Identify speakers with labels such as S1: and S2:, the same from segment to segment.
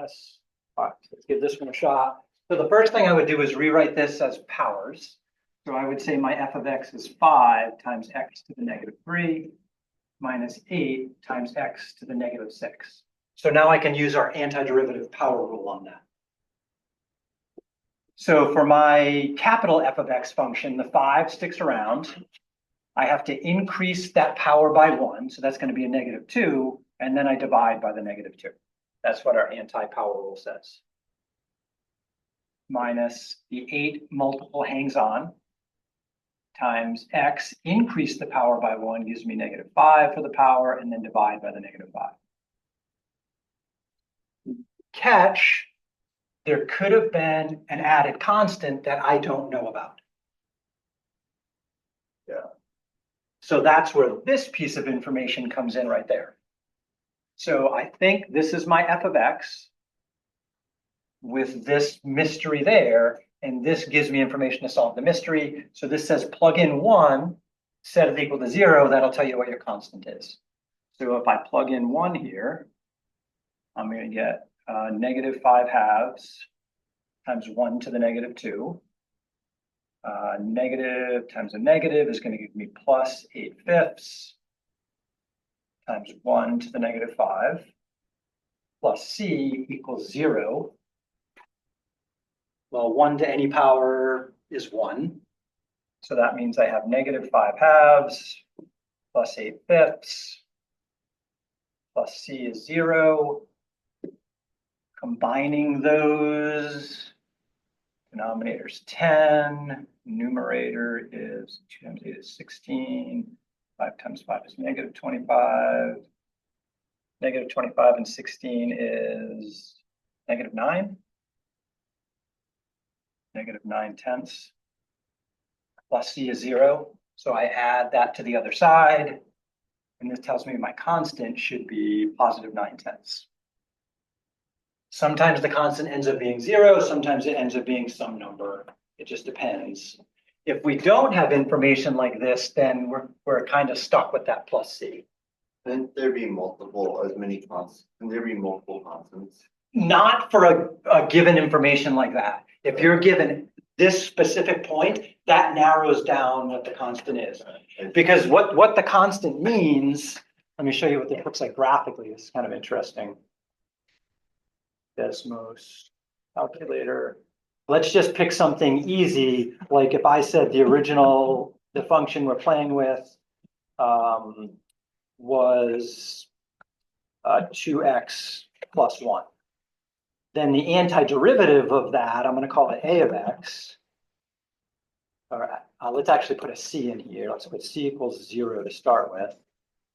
S1: Yes. All right, let's give this one a shot. So the first thing I would do is rewrite this as powers. So I would say my f of x is 5 times x to the negative 3 minus 8 times x to the negative 6. So now I can use our antiderivative power rule on that. So for my capital f of x function, the 5 sticks around. I have to increase that power by 1, so that's going to be a negative 2, and then I divide by the negative 2. That's what our anti-power rule says. Minus the 8 multiple hangs on, times x, increase the power by 1 gives me negative 5 for the power, and then divide by the negative 5. Catch, there could have been an added constant that I don't know about. Yeah. So that's where this piece of information comes in right there. So I think this is my f of x with this mystery there, and this gives me information to solve the mystery. So this says plug in 1, set it equal to 0, that'll tell you what your constant is. So if I plug in 1 here, I'm going to get negative 5 halves times 1 to the negative 2. Negative times a negative is going to give me plus 8 fifths times 1 to the negative 5 plus c equals 0. Well, 1 to any power is 1. So that means I have negative 5 halves plus 8 fifths plus c is 0. Combining those, denominator's 10, numerator is 2 times 8 is 16, 5 times 5 is negative 25. Negative 25 and 16 is negative 9. Negative 9/10 plus c is 0. So I add that to the other side, and this tells me my constant should be positive 9/10. Sometimes the constant ends up being 0, sometimes it ends up being some number. It just depends. If we don't have information like this, then we're kind of stuck with that plus c.
S2: Can there be multiple constants? Can there be multiple constants?
S1: Not for a given information like that. If you're given this specific point, that narrows down what the constant is. Because what the constant means, let me show you what this looks like graphically. This is kind of interesting. Desmos calculator. Let's just pick something easy. Like if I said the function we're playing with was 2x plus 1. Then the antiderivative of that, I'm going to call it a of x. All right, let's actually put a c in here. Let's put c equals 0 to start with.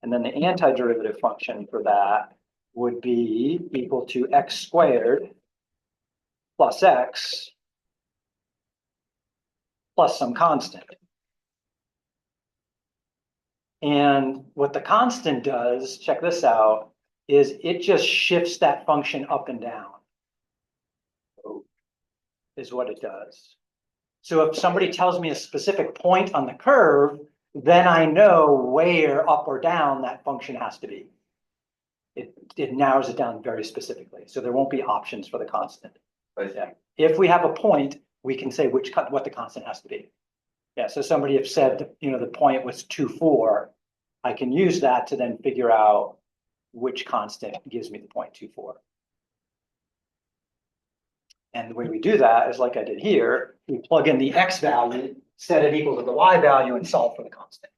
S1: And then the antiderivative function for that would be equal to x squared plus x plus some constant. And what the constant does, check this out, is it just shifts that function up and down. Is what it does. So if somebody tells me a specific point on the curve, then I know where up or down that function has to be. It narrows it down very specifically. So there won't be options for the constant. Yeah. If we have a point, we can say what the constant has to be. Yeah, so somebody have said, the point was 2, 4. I can use that to then figure out which constant gives me the point 2, 4. And the way we do that is like I did here, we plug in the x value, set it equal to the y value, and solve for the constant.